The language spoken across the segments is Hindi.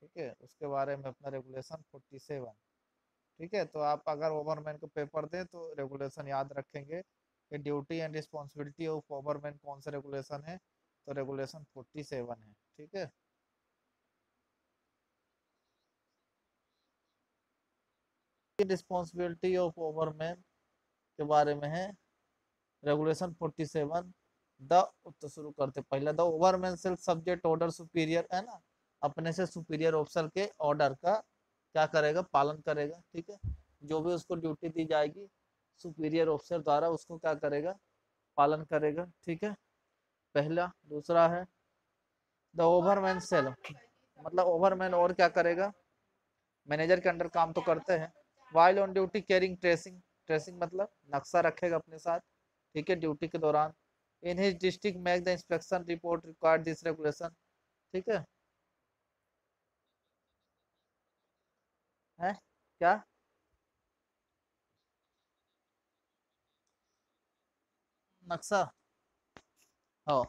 ठीक है, उसके बारे में अपना रेगुलेशन 47। ठीक है, तो आप अगर ओवरमैन को पेपर दें तो रेगुलेशन याद रखेंगे कि ड्यूटी एंड रिस्पॉन्सिबिलिटी ऑफ ओवरमैन कौन सा रेगुलेशन है, तो रेगुलेशन 47 है। ठीक है, रिस्पॉन्सिबिलिटी ऑफ ओवरमैन के बारे में है रेगुलेशन 47। द तो शुरू करते पहले, the overman shall subject order superior, है ना, अपने से सुपीरियर ऑफिसर के ऑर्डर का क्या करेगा, पालन करेगा। ठीक है, जो भी उसको ड्यूटी दी जाएगी सुपीरियर ऑफिसर द्वारा उसको क्या करेगा, पालन करेगा। ठीक है, पहला। दूसरा है द ओवरमैन सेल, मतलब ओवरमैन और क्या करेगा, मैनेजर के अंडर काम तो करते हैं, while on duty carrying tracing, tracing मतलब नक्शा रखेगा अपने साथ। ठीक है, ड्यूटी के दौरान in his district make the inspection report required this regulation. ठीक है क्या, नक्शा, हो,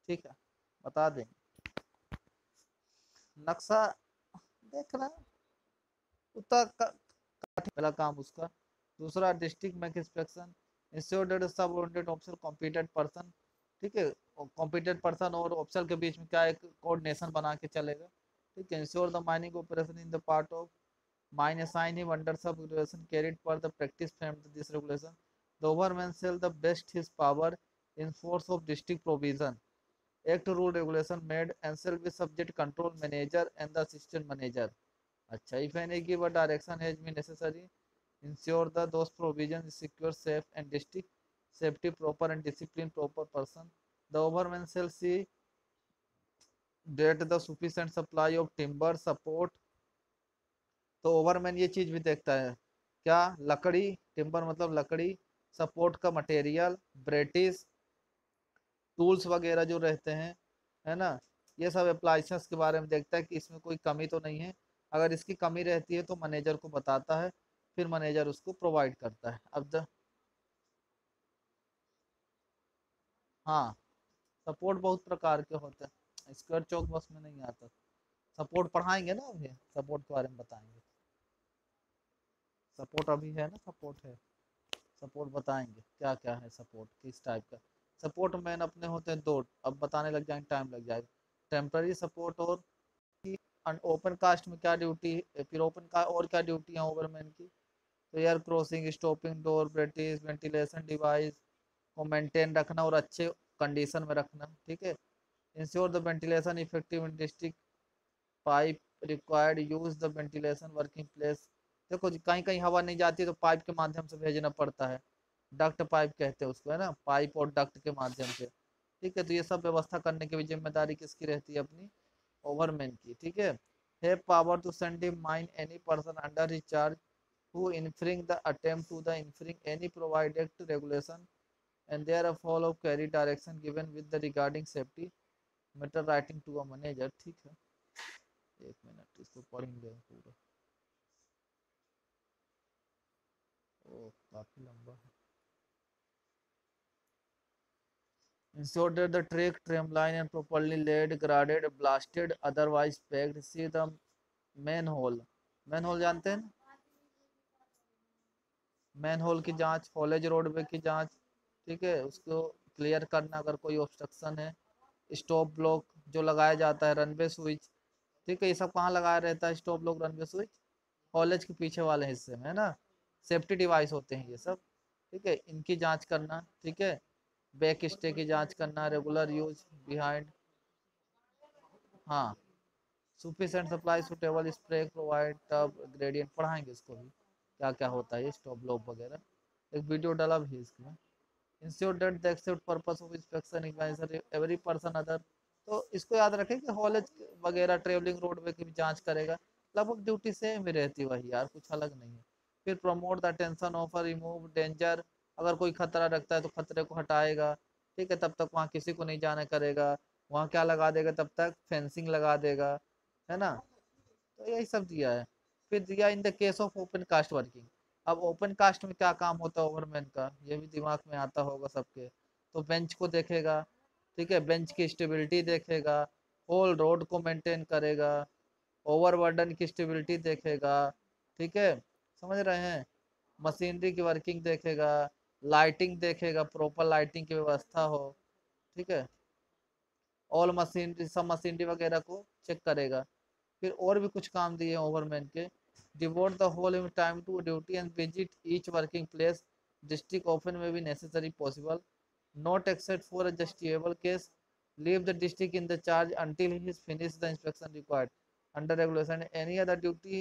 ठीक है, बता दें, नक्शा देखना उतना पहला काम उसका। दूसरा डिस्ट्रिक्ट में inspection, ensure that subordinate officer competent person. ठीक है, कॉम्पिटेंट पर्सन और ऑफिसर के बीच में क्या एक कोऑर्डिनेशन बना के चलेगा। ठीक है, ensure the mining operation in the part of mine assign him under sub regulation carried पर the practice frame this regulation, the overman shall the best his power in force of district provision act rule regulation made and shall be subject control manager and the assistant manager. अच्छा, if any given direction has been necessary, ensure that those provisions secure safe and district safety proper and discipline proper person. The overman shall see that the sufficient supply of timber support, तो ओवरमैन ये चीज भी देखता है क्या, लकड़ी, टिम्बर मतलब लकड़ी, सपोर्ट का मटेरियल, ब्रेटिस, टूल्स वगैरह जो रहते हैं, है ना, ये सब अप्लाइंसेस के बारे में देखता है कि इसमें कोई कमी तो नहीं है। अगर इसकी कमी रहती है तो मैनेजर को बताता है, फिर मैनेजर उसको प्रोवाइड करता है। अब हाँ, सपोर्ट बहुत प्रकार के होते हैं, स्क्वायर चौक बस में नहीं आता। सपोर्ट पढ़ाएंगे ना, अभी सपोर्ट के बारे में बताएंगे। सपोर्ट अभी है ना, सपोर्ट है, सपोर्ट बताएंगे क्या क्या है, सपोर्ट किस टाइप का। सपोर्ट मैन अपने होते हैं दो, अब बताने लग जाएंगे टाइम लग जाएगा। टेम्पररी सपोर्ट और ओपन कास्ट में क्या ड्यूटी, फिर ओपन का और क्या ड्यूटी है ओवरमैन की, तो air crossing, stopping door, brattice, ventilation device को मेंटेन रखना और अच्छे कंडीशन में रखना। ठीक है, ensure the ventilation effective in district pipe required use the ventilation working place. देखो कहीं कहीं हवा नहीं जाती तो पाइप के माध्यम से भेजना पड़ता है, डक्ट पाइप कहते हैं उसको, है ना, पाइप और डक्ट के माध्यम से। ठीक है, तो ये सब व्यवस्था करने की भी जिम्मेदारी किसकी रहती है, अपनी ओवरमैन की। ठीक है, have power to send him mine any person under his charge who infring the attempt to the infring any provided regulation and thereof follow carry direction given with the regarding safety matter writing to a manager। ठीक है, एक मिनट इसको पढ़ेंगे पूरा, ओ काफी लंबा है। ensure that the track tramline and properly laid graded blasted otherwise packed, see the manhole, manhole जानते हैं, मैनहोल की जांच, कॉलेज रोडवे की जांच। ठीक है, उसको क्लियर करना अगर कोई ऑब्स्ट्रक्शन है। स्टॉप ब्लॉक जो लगाया जाता है, रनवे स्विच। ठीक है, ये सब कहाँ लगाया रहता है, stop block runway switch, college के पीछे वाले हिस्से में, है ना, सेफ्टी डिवाइस होते हैं ये सब। ठीक है, इनकी जांच करना। ठीक है, बैक स्टे की जांच करना, रेगुलर यूज बिहाइंड, हाँ, sufficient supply suitable spray provide tub gradient पढ़ाएंगे इसको भी क्या क्या होता है, स्टॉप ब्लॉक वगैरह, एक वीडियो डाला भी है इसमें। Ensure that the except purpose of inspection is every person other, तो इसको याद रखें कि कॉलेज वगैरह ट्रेवलिंग रोडवे की भी जांच करेगा। लगभग ड्यूटी सेम ही रहती है वही यार, कुछ अलग नहीं है। फिर promote the attention of remove danger, अगर कोई खतरा रखता है तो खतरे को हटाएगा। ठीक है, तब तक वहाँ किसी को नहीं जाने करेगा, वहाँ क्या लगा देगा, तब तक फेंसिंग लगा देगा, है ना, तो यही सब दिया है। फिर दिया in the case of open cast working, अब ओपन कास्ट में क्या काम होता है ओवरमैन का, ये भी दिमाग में आता होगा सबके, तो बेंच को देखेगा। ठीक है, बेंच की स्टेबिलिटी देखेगा, होल रोड को मेंटेन करेगा, ओवरबर्डन की स्टेबिलिटी देखेगा, ठीक है, समझ रहे हैं, मशीनरी की वर्किंग देखेगा, लाइटिंग देखेगा, प्रॉपर लाइटिंग की व्यवस्था हो, ठीक है, ऑल मशीनरी सब मशीनरी वगैरह को चेक करेगा। फिर और भी कुछ काम दिए ओवरमैन के, devote the whole time to duty and visit each working place, district often में भी necessary possible, not except for a justifiable case, leave the district in the charge until he is finished the inspection required under regulation, any other duty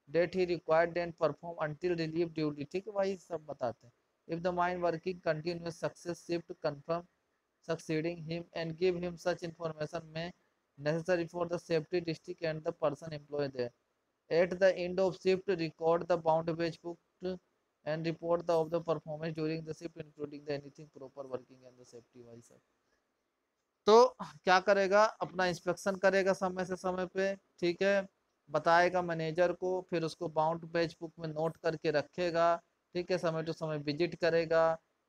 that he required then perform until relief duty, ठीक है भाई, सब बताते हैं। if the mine working continuous success shift confirm succeeding him and give him such information may necessary for the safety district and the person employed there, at the end of shift record the bound wage booked and report the of the performance during the shift including the anything proper working and the safety wise। तो क्या करेगा, अपना इंस्पेक्शन करेगा समय से समय पे, ठीक है, बताएगा मैनेजर को, फिर उसको बाउंड पेज बुक में नोट करके रखेगा, ठीक है, समय टू समय विजिट करेगा,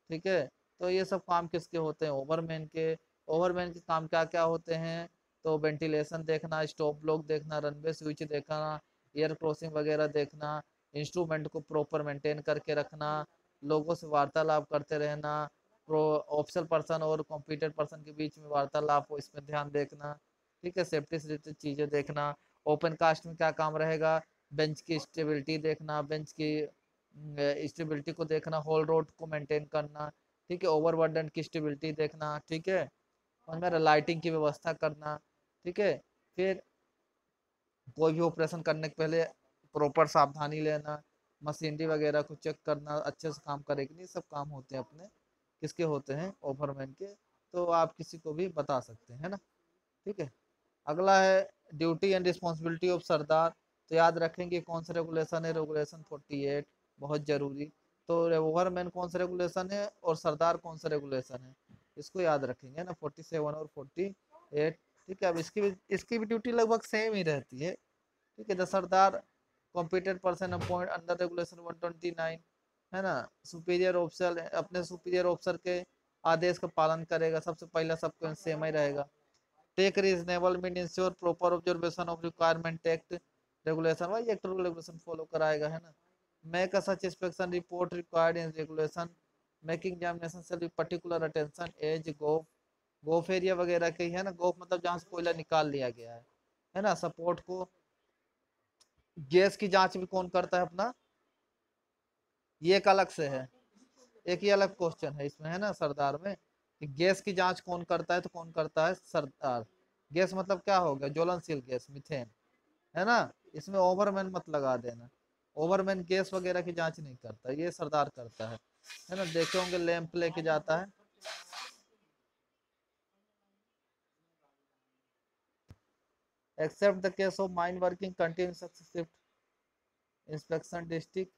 ठीक है। तो ये सब काम किसके होते हैं, ओवरमैन के। ओवरमैन के काम क्या क्या होते हैं, तो वेंटिलेशन देखना, स्टॉप ब्लॉक देखना, रनवे स्विच देखना, एयर क्रॉसिंग वगैरह देखना, इंस्ट्रूमेंट को प्रॉपर मेंटेन करके रखना, लोगों से वार्तालाप करते रहना, प्रो ऑफिशियल पर्सन और कॉम्पिटेंट पर्सन के बीच में वार्तालाप हो, इसमें ध्यान देखना, ठीक है, सेफ्टी से रिलेटेड चीज़ें देखना। ओपन कास्ट में क्या काम रहेगा, बेंच की स्टेबिलिटी देखना, बेंच की स्टेबिलिटी को देखना, होल रोड को मेंटेन करना, ठीक है, ओवरबर्डन की स्टेबिलिटी देखना, ठीक है, और लाइटिंग की व्यवस्था करना, ठीक है। फिर कोई भी ऑपरेशन करने के पहले प्रॉपर सावधानी लेना, मशीनरी वगैरह को चेक करना अच्छे से काम करेगी, नहीं सब काम होते हैं अपने, किसके होते हैं, ओवरमैन के। तो आप किसी को भी बता सकते हैं ना, ठीक है। अगला है ड्यूटी एंड रिस्पॉन्सिबिलिटी ऑफ सरदार। तो याद रखेंगे कौन सा रेगुलेशन है, रेगुलेशन 48, बहुत जरूरी। तो ओवरमैन कौन सा रेगुलेशन है और सरदार कौन सा रेगुलेशन है, इसको याद रखेंगे ना, 47 और 48, ठीक है। अब इसकी भी ड्यूटी लगभग सेम ही रहती है, ठीक है। The sirdar competent person appoint under regulation 129, है ना, सुपीरियर ऑफिसर अपने सुपीरियर ऑफिसर के आदेश का पालन करेगा, सबसे पहला सबको सेम ही रहेगा। Take reasonable mean ensure proper observation of requirement act regulation, भाई एक्ट रेगुलेशन फॉलो कराएगा, है ना। Make a such inspection report required in regulation, making examination से भी पर्टिकुलर अटेंशन एज गोफ, गोफ एरिया वगैरह के, है ना, गोफ मतलब जहाँ से कोयला निकाल लिया गया है ना। सपोर्ट को, गैस की जांच भी कौन करता है अपना, ये एक अलग से है, एक ही अलग क्वेश्चन है इसमें, है ना, सरदार में, कि गैस की जांच कौन करता है, तो कौन करता है, सरदार। गैस मतलब क्या हो गया, ज्वलनशील गैस, मीथेन, है ना। इसमें ओवरमैन मत लगा देना, ओवरमैन गैस वगैरह की जांच नहीं करता, ये सरदार करता है ना। देखे होंगे लैंप लेके जाता है। Except the case of mine working continuous shift inspection district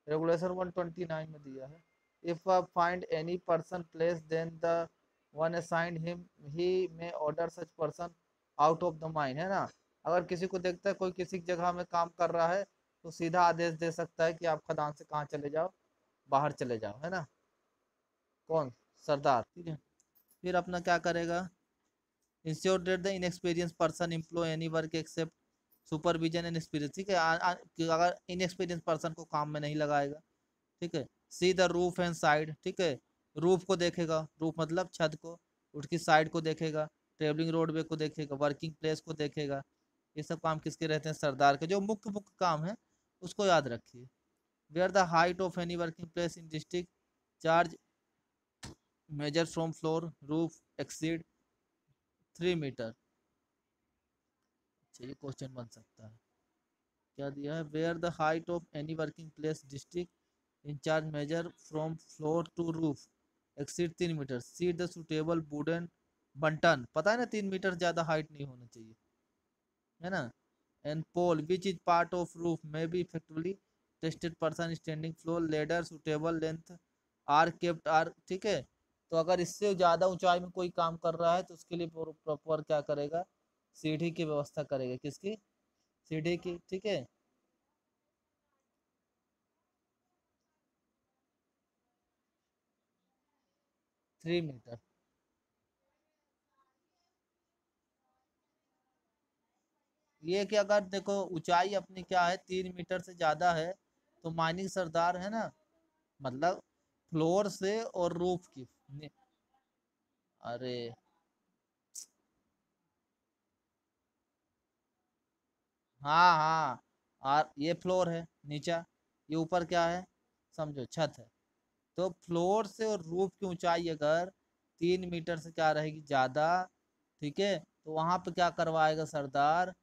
regulation 129 में दिया है। If find any person place then the one assigned him he may order such person out of the mine, है ना। अगर किसी को देखता है कोई किसी जगह में काम कर रहा है, तो सीधा आदेश दे सकता है कि आप खदान से कहाँ चले जाओ, बाहर चले जाओ, है ना, कौन, सरदार, ठीक है। फिर अपना क्या करेगा, ensure that the inexperience person employ any work except supervision and experience, ठीक है। कि अगर इनएक्सपीरियंस पर्सन को काम में नहीं लगाएगा, ठीक है। See the roof and side, ठीक है, रूफ को देखेगा, रूफ मतलब छत को, उसकी साइड को देखेगा, ट्रेवलिंग रोडवे को देखेगा, वर्किंग प्लेस को देखेगा। ये सब काम किसके रहते हैं, सरदार के। जो मुख्य मुख्य काम है उसको याद रखिए। Where the height of any working place in district charge measure from floor roof exceed 3 metre. अच्छा, ये क्वेश्चन बन सकता है, क्या दिया है, where the height of any working place district incharge measure from floor to roof exceed 3 metre, set the suitable wooden bunton, पता है ना 3 मीटर ज्यादा हाइट नहीं होना चाहिए, है ना। And pole which is part of roof may be effectively tested person standing floor ladder suitable length are kept are, ठीक है। तो अगर इससे ज्यादा ऊंचाई में कोई काम कर रहा है तो उसके लिए प्रॉपर क्या करेगा, सीढ़ी की व्यवस्था करेगा, किसकी, सीढ़ी की, ठीक है। 3 मीटर, ये कि अगर देखो ऊंचाई अपनी क्या है 3 मीटर से ज्यादा है तो माइनिंग सरदार है ना, मतलब फ्लोर से और रूफ की अरे हाँ हाँ, और ये फ्लोर है नीचा, ये ऊपर क्या है समझो छत है। तो फ्लोर से और रूफ की ऊंचाई अगर 3 मीटर से क्या रहेगी ज्यादा, ठीक है, तो वहां पे क्या करवाएगा सरदार,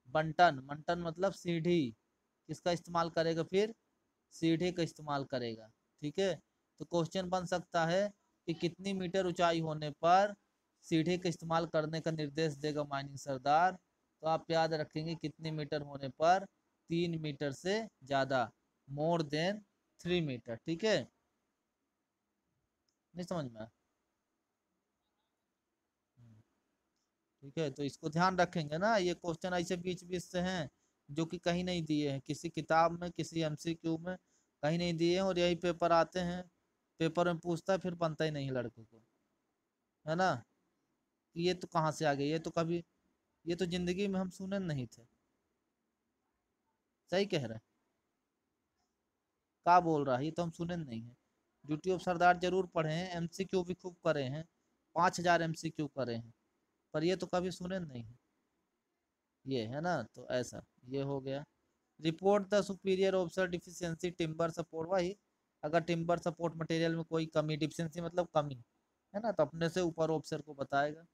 बंटन, मंटन मतलब सीढ़ी, किसका इस्तेमाल करेगा फिर, सीढ़ी का इस्तेमाल करेगा। ठीक है, तो क्वेश्चन बन सकता है कि कितनी मीटर ऊंचाई होने पर सीढ़ी का इस्तेमाल करने का निर्देश देगा माइनिंग सरदार। तो आप याद रखेंगे कितने मीटर होने पर, 3 मीटर से ज्यादा, मोर देन 3 मीटर। ठीक है, नहीं समझ में आया? हम्म, ठीक है, तो इसको ध्यान रखेंगे ना, ये क्वेश्चन ऐसे बीच बीच से हैं जो कि कहीं नहीं दिए हैं, किसी किताब में किसी एमसीक्यू में कहीं नहीं दिए हैं, और यही पेपर आते हैं, पेपर में पूछता है फिर बनता ही नहीं है लड़कों को, है ना। ये तो कहाँ से आ गए, ये तो कभी, ये तो जिंदगी में हम सुने नहीं थे। सही कह रहे हैं, क्या बोल रहा है, ये तो हम सुने नहीं है। ड्यूटी ऑफ सरदार जरूर पढ़े हैं, एमसीक्यू भी खूब करे हैं, 5,000 एमसीक्यू करे हैं, पर ये तो कभी सुने नहीं है। ये है ना, तो ऐसा, ये हो गया। Report the superior officer deficiency timber support, वही, अगर टिम्बर सपोर्ट मटेरियल में कोई कमी, डिफिशियंसी मतलब कमी, है ना, तो अपने से ऊपर ऑफिसर को बताएगा।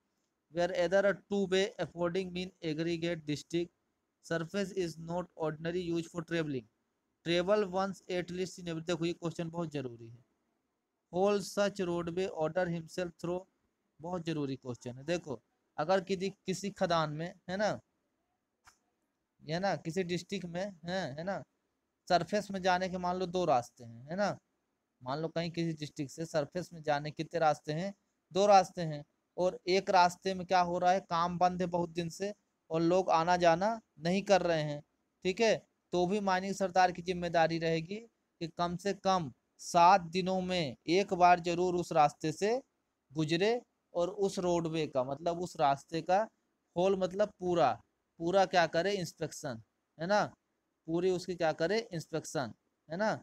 Where either a two way affording mean aggregate district surface is not ordinary use for travelling, travel once at least in every, देखो ये क्वेश्चन बहुत जरूरी है। Whole such roadway order himself through, बहुत जरूरी क्वेश्चन है। देखो अगर किसी किसी खदान में, है ना, ये ना किसी डिस्ट्रिक्ट में है ना, सरफेस में जाने के मान लो दो रास्ते हैं, है ना, मान लो कहीं किसी डिस्ट्रिक्ट से सरफेस में जाने कितने रास्ते हैं, दो रास्ते हैं, और एक रास्ते में क्या हो रहा है, काम बंद है बहुत दिन से और लोग आना जाना नहीं कर रहे हैं, ठीक है, तो भी माननीय सरकार की जिम्मेदारी रहेगी कि कम से कम 7 दिनों में एक बार जरूर उस रास्ते से गुजरे, और उस रोडवे का मतलब उस रास्ते का होल मतलब पूरा, पूरा क्या करे इंस्पेक्शन, है ना, पूरी उसकी क्या करे इंस्पेक्शन, है ना,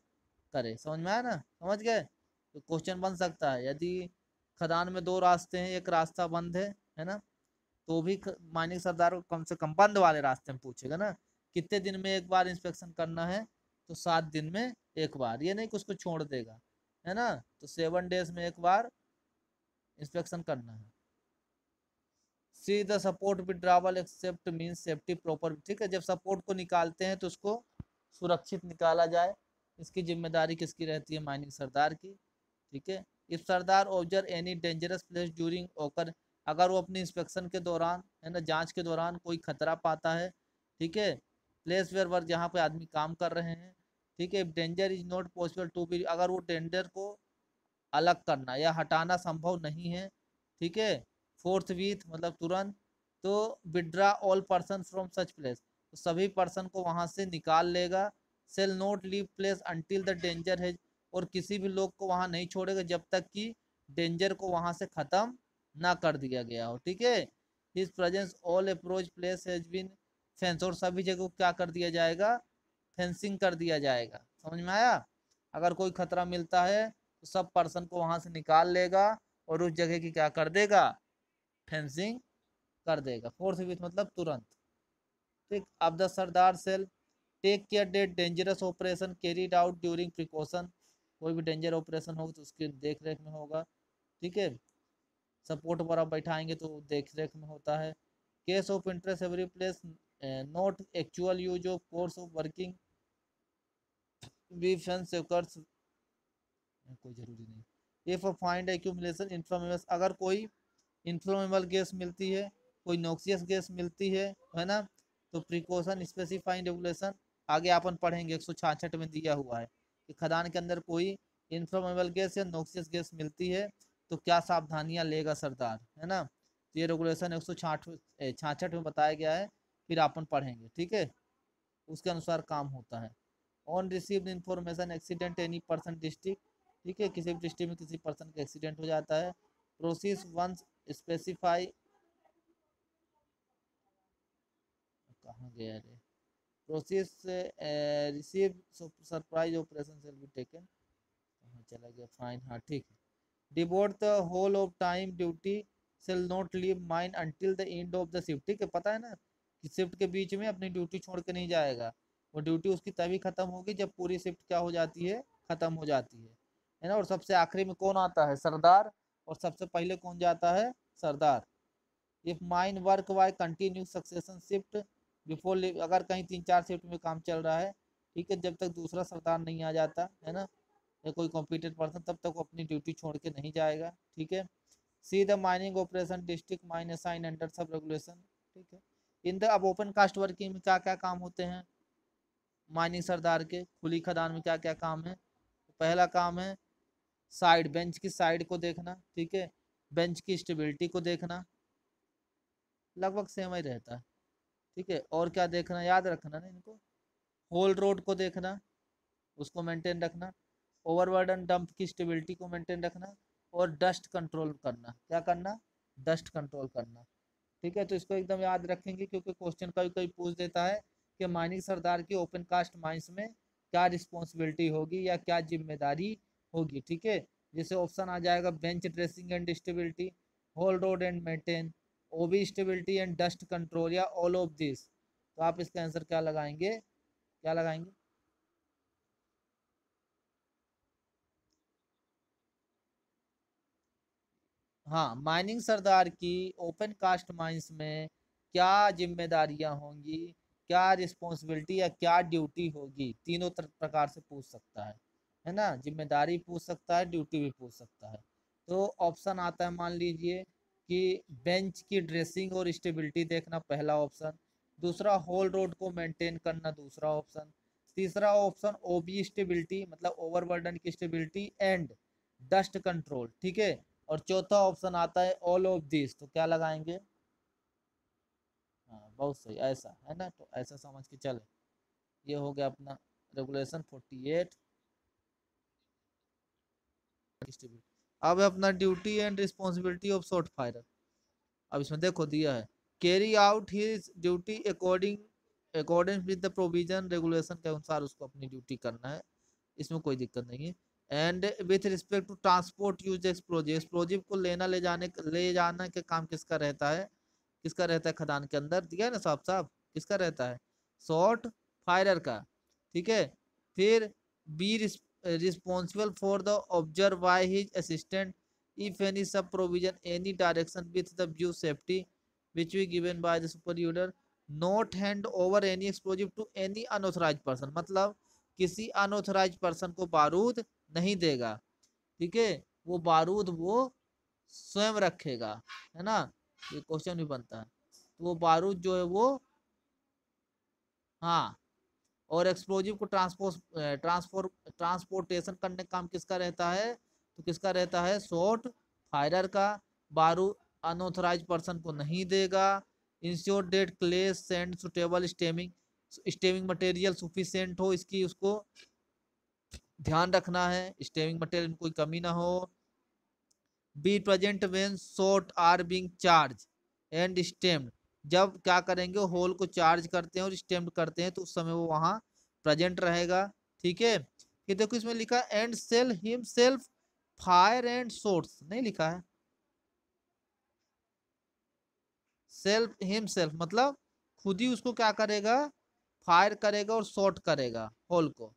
करे। समझ में आया ना, समझ गए। तो क्वेश्चन बन सकता है यदि खदान में दो रास्ते हैं एक रास्ता बंद है ना, तो भी माइनिंग सरदार को कम से कम बंद वाले रास्ते में पूछेगा ना, कितने दिन में एक बार इंस्पेक्शन करना है, तो 7 दिन में एक बार, ये नहीं कि उसको छोड़ देगा, है ना, तो 7 डेज में एक बार इंस्पेक्शन करना है। See the support withdrawal except mean safety proper, ठीक है, जब सपोर्ट को निकालते हैं तो उसको सुरक्षित निकाला जाए, इसकी जिम्मेदारी किसकी रहती है, माइनिंग सरदार की। ठीक है, if Sardar observe any dangerous place during ओकर, अगर वो अपनी इंस्पेक्शन के दौरान, है ना, जांच के दौरान कोई खतरा पाता है, ठीक है, प्लेस वेयर वर्क जहाँ पे आदमी काम कर रहे हैं, ठीक है, danger is not possible to be, अगर वो डेंजर को अलग करना या हटाना संभव नहीं है, ठीक है, फोर्थ वीथ मतलब तुरंत, तो withdraw all person from such place, तो सभी पर्सन को वहां से निकाल लेगा। Shall not leave place until the danger है, और किसी भी लोग को वहां नहीं छोड़ेगा जब तक कि डेंजर को वहां से खत्म ना कर दिया गया हो, ठीक है। His presence all approach place has been fence, और सभी जगह को क्या कर दिया जाएगा, फेंसिंग कर दिया जाएगा। समझ में आया, अगर कोई खतरा मिलता है तो सब पर्सन को वहां से निकाल लेगा और उस जगह की क्या कर देगा, फेंसिंग कर देगा। फोर्थ विथ मतलब तुरंत। ठीक, अब the sirdar shall take care that dangerous operation carried out during precaution, कोई भी डेंजर ऑपरेशन हो तो उसकी देख रेख में होगा, ठीक है, सपोर्ट पर आप बैठाएंगे तो देख रेख में होता है। Case of interest every place not actual use of course of working we fence कोई जरूरी नहीं। इफ फाइंड एक्यूमुलेशन इन्फ्लेमेबल, अगर कोई इन्फ्लेमेबल गैस मिलती है, कोई नॉक्सियस गैस मिलती है ना, तो प्रिकॉशन स्पेसिफाइंग रेगुलेशन आगे अपन पढ़ेंगे 166 में दिया हुआ है कि खदान के अंदर कोई इन्फ्लेमेबल गैस या नॉक्सियस गैस मिलती है तो क्या सावधानियां लेगा सरदार, है ना, तो ये रेगुलेशन 166 में बताया गया है, फिर अपन पढ़ेंगे, ठीक है, उसके अनुसार काम होता है। On received information accident any person district, ठीक है, किसी भी डिस्ट्रिक्ट में किसी पर्सन का एक्सीडेंट हो जाता है, प्रोसेस वंस स्पेसिफाई, कहाँ गया रे। Process receive surprise operation shall be taken, कहाँ चला गया, फाइन, हाँ ठीक है। Devote the whole of time duty shall not leave mine until the end of the shift, ठीक है, पता है ना कि शिफ्ट के बीच में अपनी ड्यूटी छोड़ के नहीं जाएगा, वो ड्यूटी उसकी तभी खत्म होगी जब पूरी शिफ्ट क्या हो जाती है, खत्म हो जाती है ना। और सबसे आखिरी में कौन आता है, सरदार, और सबसे पहले कौन जाता है, सरदार। If mine work by continue succession shift before, अगर कहीं 3-4 शिफ्ट में काम चल रहा है, ठीक है, जब तक दूसरा सरदार नहीं आ जाता है ना, या कोई कॉम्पिटेंट पर्सन, तब तक वो अपनी ड्यूटी छोड़ के नहीं जाएगा, ठीक है। See the mining operation district mine assign under sub regulation, ठीक है। इन द, अब ओपन कास्ट वर्किंग में क्या क्या काम होते हैं माइनिंग सरदार के, खुली खदान में क्या क्या काम है। पहला काम है साइड, बेंच की साइड को देखना, ठीक है, बेंच की स्टेबिलिटी को देखना, लगभग सेम ही रहता है, ठीक है। और क्या देखना, याद रखना ना इनको, होल रोड को देखना, उसको मेंटेन रखना, ओवरबर्डन डंप की स्टेबिलिटी को मेंटेन रखना, और डस्ट कंट्रोल करना, क्या करना, डस्ट कंट्रोल करना, ठीक है। तो इसको एकदम याद रखेंगे क्योंकि क्वेश्चन कभी कभी पूछ देता है कि माइनिंग सरदार की ओपन कास्ट माइंस में क्या रिस्पॉन्सिबिलिटी होगी या क्या जिम्मेदारी होगी, ठीक है। जैसे ऑप्शन आ जाएगा bench dressing and stability, whole road and maintain, OB stability and dust control, या ऑल ऑफ दिस। तो आप इसका आंसर क्या लगाएंगे, क्या लगाएंगे, हाँ, माइनिंग सरदार की ओपन कास्ट माइंस में क्या जिम्मेदारियां होंगी, क्या रिस्पॉन्सिबिलिटी या क्या ड्यूटी होगी, तीनों प्रकार से पूछ सकता है ना, जिम्मेदारी पूछ सकता है, ड्यूटी भी पूछ सकता है। तो ऑप्शन आता है, मान लीजिए कि बेंच की ड्रेसिंग और स्टेबिलिटी देखना, पहला ऑप्शन। दूसरा होल रोड को मेंटेन करना, दूसरा ऑप्शन। तीसरा ऑप्शन ओबी स्टेबिलिटी मतलब ओवरबर्डन की स्टेबिलिटी एंड डस्ट कंट्रोल, ठीक है। और चौथा ऑप्शन आता है ऑल ऑफ दिस, तो क्या लगाएंगे, हाँ बहुत सही, ऐसा है ना, तो ऐसा समझ के चले। ये हो गया अपना रेगुलेशन 48। अब अपना duty and responsibility of shot firer. अब इसमें देखो दिया है, carry out his duty according with the provision, regulation के अनुसार उसको अपनी ड्यूटी करना है, इसमें कोई दिक्कत नहीं है। And with respect to transport use explosive, explosive को लेना ले जाना के काम किसका रहता है, किसका रहता है, खदान के अंदर दिया है ना साहब साहब, किसका रहता है, शॉट फायरर का, ठीक है। फिर be responsible for the observe by his assistant if any sub provision any direction with the view safety which we given by the superior, not hand over any explosive to any unauthorized person, मतलब किसी अनऑथराइज पर्सन को बारूद नहीं देगा, ठीक है, वो बारूद वो स्वयं रखेगा, है ना, ये क्वेश्चन भी बनता है। तो वो बारूद जो है वो, हाँ, और एक्सप्लोजिव को ट्रांसपोर्टेशन करने का काम किसका रहता है, तो किसका रहता है, शॉट फायरर का। बारूद अनऑथराइज पर्सन को नहीं देगा। Ensure date clay send suitable stemming, stemming material sufficient हो, इसकी उसको ध्यान रखना है, स्टेमिंग मटेरियल में कोई कमी ना हो। Be present when shot are being charge and stemmed, जब क्या करेंगे, होल को चार्ज करते हैं और स्टेम्ड करते हैं तो उस समय वो वहां प्रेजेंट रहेगा, ठीक है। कि देखो इसमें लिखा and shall himself fire and shots, नहीं लिखा है सेल्फ हिमसेल्फ, मतलब खुद ही उसको क्या करेगा, फायर करेगा और शॉट करेगा होल को,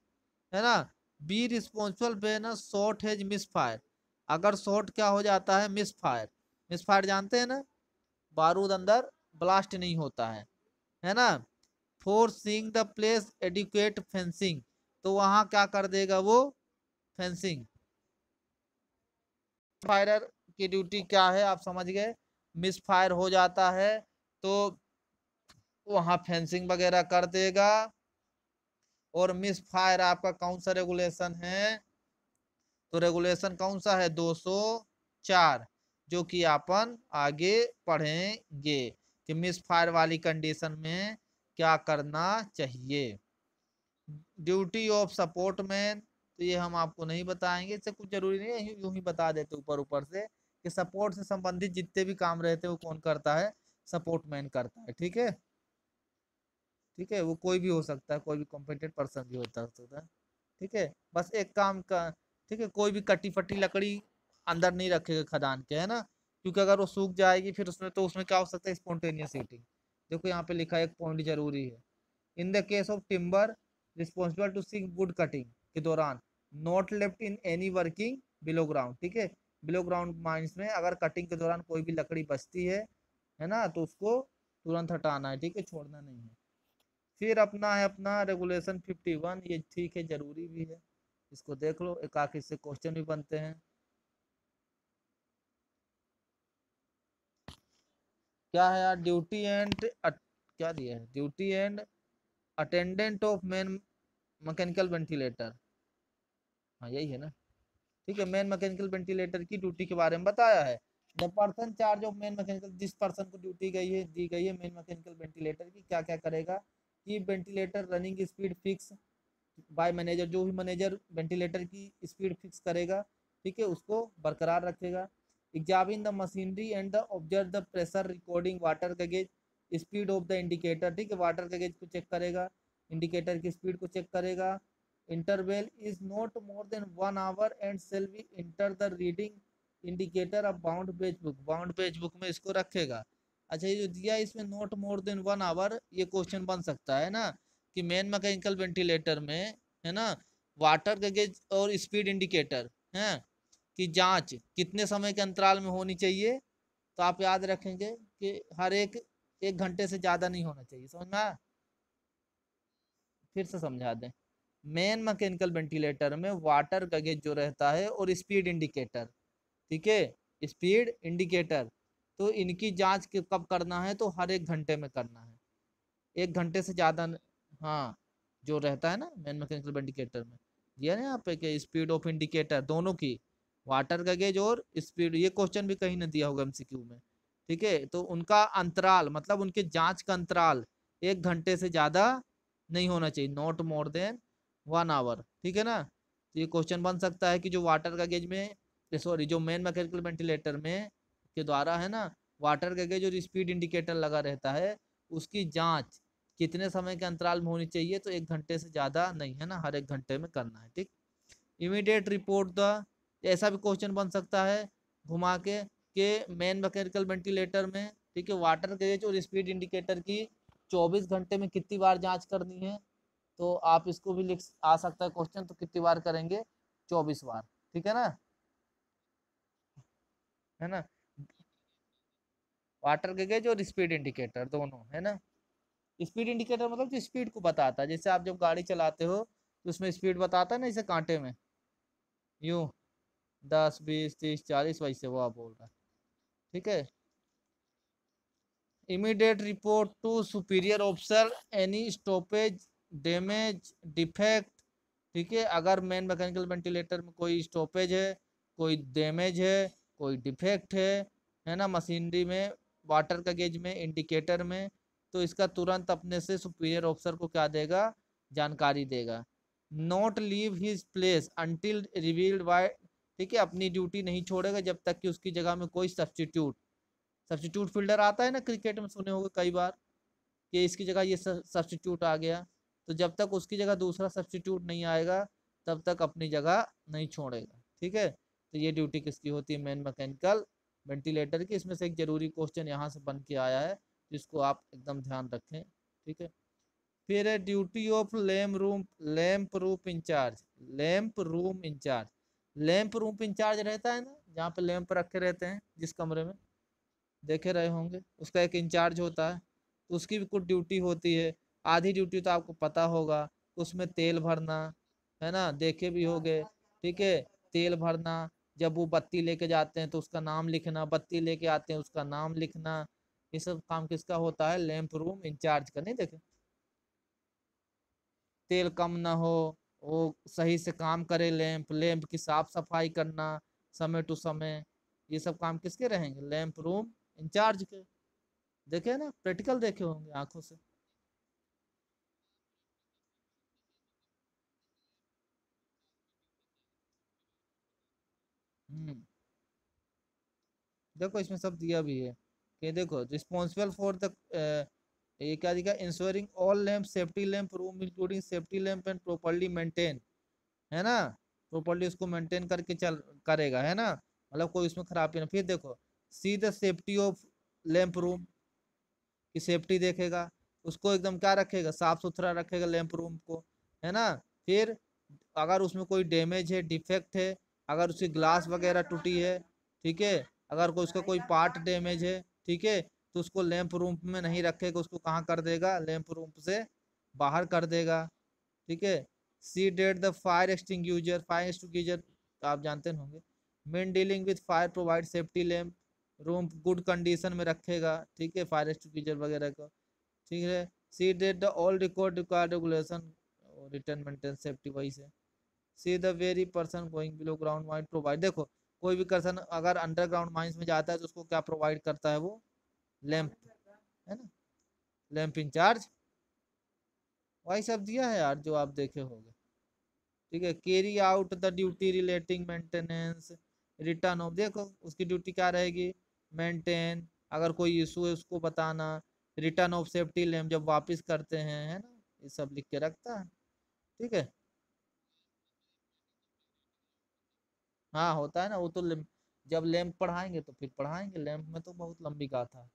है ना। Be responsible when shot has miss fire, अगर शॉट क्या हो जाता है, मिस फायर, मिस फायर जानते हैं ना, बारूद अंदर ब्लास्ट नहीं होता है ना। For seeing the place adequate fencing, तो वहां क्या कर देगा वो, फेंसिंग। फायरर की ड्यूटी क्या है आप समझ गए, मिस फायर हो जाता है तो वहां फेंसिंग वगैरह कर देगा। और मिस फायर आपका कौन सा रेगुलेशन है, तो रेगुलेशन कौन सा है, 204, जो कि अपन आगे पढ़ेंगे कि मिस फायर वाली कंडीशन में क्या करना चाहिए। ड्यूटी ऑफ सपोर्ट मैन, तो ये हम आपको नहीं बताएंगे, इससे कुछ जरूरी नहीं है, यूं ही बता देते ऊपर ऊपर से कि सपोर्ट से संबंधित जितने भी काम रहते हैं वो कौन करता है, सपोर्ट मैन करता है, ठीक है। ठीक है, वो कोई भी हो सकता है, कोई भी कॉम्पिटेंट पर्सन भी होता है। ठीक है, बस एक काम का, ठीक है, कोई भी कटी फटी लकड़ी अंदर नहीं रखेगा खदान के, है ना, क्योंकि अगर वो सूख जाएगी फिर उसमें, तो उसमें क्या हो सकता है, स्पॉन्टेनियस हीटिंग। देखो यहाँ पे लिखा है, एक पॉइंट जरूरी है, in the case of timber responsible to seek wood cutting के दौरान not left in any working below ground. ठीक है, बिलो ग्राउंड माइंस में अगर कटिंग के दौरान कोई भी लकड़ी बचती है ना, तो उसको तुरंत हटाना है, ठीक है, छोड़ना नहीं है। फिर अपना है अपना रेगुलेशन 51, ये ठीक है, जरूरी भी है, इसको देख लो, एक आखिर से क्वेश्चन भी बनते हैं। क्या है यार, ड्यूटी एंड क्या दिया है, duty and attendant of main mechanical ventilator. हाँ यही है ना। ठीक है, मेन मैकेनिकल वेंटिलेटर की ड्यूटी के बारे में बताया है। The person charge of main mechanical, जिस पर्सन को ड्यूटी दी गई है मेन मैकेनिकल वेंटिलेटर की, क्या क्या करेगा, कि ventilator running speed fix by manager, जो भी मैनेजर वेंटिलेटर की स्पीड फिक्स करेगा, ठीक है, उसको बरकरार रखेगा। Examine the machinery and the observe the pressure recording water का gauge speed of the indicator, ठीक है, वाटर का गेज को चेक करेगा, इंडिकेटर की स्पीड को चेक करेगा। Interval is not more than 1 hour and shall be enter the reading indicator of bound page book, bound page book में इसको रखेगा। अच्छा, ये जो दिया है इसमें नॉट मोर देन 1 आवर, ये क्वेश्चन बन सकता है ना, कि मेन मैकेनिकल वेंटिलेटर में, है ना, वाटर का गेज और स्पीड इंडिकेटर है कि जांच कितने समय के अंतराल में होनी चाहिए, तो आप याद रखेंगे कि हर एक 1 घंटे से ज्यादा नहीं होना चाहिए, समझ में आया? फिर से समझा दें, मेन मैकेनिकल वेंटिलेटर में वाटर का गेज जो रहता है और स्पीड इंडिकेटर, ठीक है, स्पीड इंडिकेटर, तो इनकी जांच कब करना है, तो हर 1 घंटे में करना है, 1 घंटे से ज्यादा हाँ, जो रहता है ना मेन मैकेनिकल इंडिकेटर में, दिया ना यहाँ पे कि स्पीड ऑफ इंडिकेटर दोनों की, वाटर का गेज और स्पीड, ये क्वेश्चन भी कहीं ना दिया होगा एमसीक्यू में। ठीक है, तो उनका अंतराल, मतलब उनके जांच का अंतराल 1 घंटे से ज्यादा नहीं होना चाहिए, नॉट मोर देन 1 आवर। ठीक है ना, तो ये क्वेश्चन बन सकता है कि जो वाटर का गेज में, सॉरी, जो मेन मैकेनिकल वेंटिलेटर में के द्वारा, है ना, वाटर का गेज और स्पीड इंडिकेटर लगा रहता है, उसकी जांच कितने समय के अंतराल में होनी चाहिए, तो 1 घंटे से ज्यादा नहीं, है ना, हर 1 घंटे में करना है। ठीक, इमीडिएट रिपोर्ट द, ऐसा भी क्वेश्चन बन सकता है घुमा के मेन मैकेनिकल वेंटिलेटर में, ठीक है, वाटर गेज और स्पीड इंडिकेटर की 24 घंटे में कितनी बार जांच करनी है, तो आप इसको भी लिख, आ सकता है क्वेश्चन, तो कितनी बार करेंगे, 24 बार। ठीक है ना, है ना, वाटर गेज और स्पीड इंडिकेटर दोनों, है ना। स्पीड इंडिकेटर मतलब जो स्पीड को बताता है, जैसे आप जब गाड़ी चलाते हो तो उसमें स्पीड बताता है ना, जैसे कांटे में, यूं 10 20 30 40, वैसे वो आप बोल रहा है। ठीक है, immediate report to superior officer any stoppage damage defect. ठीक है, अगर मेन मैकेनिकल वेंटिलेटर में कोई स्टॉपेज है, कोई डैमेज है, कोई डिफेक्ट है ना, मशीनरी में, वाटर का गेज में, इंडिकेटर में, तो इसका तुरंत अपने से सुपीरियर ऑफिसर को क्या देगा, जानकारी देगा। Not leave his place until revealed bye, ठीक है, अपनी ड्यूटी नहीं छोड़ेगा जब तक कि उसकी जगह में कोई सब्स्टिट्यूट, सब्स्टिट्यूट फील्डर आता है ना, क्रिकेट में सुने होंगे कई बार कि इसकी जगह ये सब्स्टिट्यूट आ गया, तो जब तक उसकी जगह दूसरा सब्स्टिट्यूट नहीं आएगा, तब तक अपनी जगह नहीं छोड़ेगा। ठीक है, तो ये ड्यूटी किसकी होती है, मेन मैकेनिकल वेंटिलेटर की। इसमें से एक जरूरी क्वेश्चन यहाँ से बन के आया है, जिसको आप एकदम ध्यान रखें। ठीक है, फिर है duty of lamp room in charge, lamp room in charge, lamp room in charge रहता है ना, जहाँ पे लैंप रखे रहते हैं जिस कमरे में, देखे रहे होंगे, उसका एक इंचार्ज होता है, तो उसकी भी कुछ ड्यूटी होती है। आधी ड्यूटी तो आपको पता होगा, उसमें तेल भरना, है ना, देखे भी होगे। ठीक है, तेल भरना, जब वो बत्ती लेके जाते हैं तो उसका नाम लिखना, बत्ती लेके आते हैं उसका नाम लिखना, ये सब काम किसका होता है, लैंप रूम इंचार्ज का, नहीं देखे, तेल कम ना हो, वो सही से काम करे, लैंप लैंप की साफ सफाई करना समय टू समय, ये सब काम किसके रहेंगे, लैंप रूम इंचार्ज के। देखे ना, प्रैक्टिकल देखे होंगे आंखों से। हम्म, देखो इसमें सब दिया भी है कि देखो, रिस्पॉन्सिबल फॉर द ये क्या दिखा, ensuring all lamp safety lamp room including safety lamp and properly maintain, है ना, प्रॉपर्ली उसको मेंटेन करके चल करेगा, है ना, मतलब कोई उसमें खराबी ना। फिर देखो, see the safety of lamp room, की सेफ्टी देखेगा, उसको एकदम क्या रखेगा, साफ सुथरा रखेगा लैंप रूम को, है ना। फिर अगर उसमें कोई डैमेज है, डिफेक्ट है, अगर उसकी ग्लास वगैरह टूटी है, ठीक है, अगर कोई उसका कोई पार्ट डैमेज है, ठीक है, तो उसको लैंप रूम में नहीं रखेगा, उसको कहाँ कर देगा, लैंप रूम से बाहर कर देगा, ठीक है। See that the fire extinguisher, fire extinguisher आप जानते होंगे, men dealing with fire provide safety lamp room good condition में रखेगा, ठीक है, फायर एक्सटिंग्यूजर वगैरह को, ठीक है। See that the all record required regulation return maintain safety, वही से। See the very person going below ground mind provide, देखो कोई भी पर्सन अगर अंडरग्राउंड माइंस में जाता है तो उसको क्या प्रोवाइड करता है वो, लैंप, है ना, लैंप इंचार्ज, वही सब दिया है यार जो आप देखे होंगे, ठीक है। Carry out the duty relating maintenance return of, देखो उसकी ड्यूटी क्या रहेगी, मेंटेन, अगर कोई इशू है उसको बताना, रिटर्न ऑफ सेफ्टी लैम्प जब वापस करते हैं, है ना, ये सब लिख के रखता है, ठीक है। हाँ होता है ना, वो तो जब लैंप पढ़ाएंगे तो फिर पढ़ाएंगे, लैंप में तो बहुत लंबी गाथा है।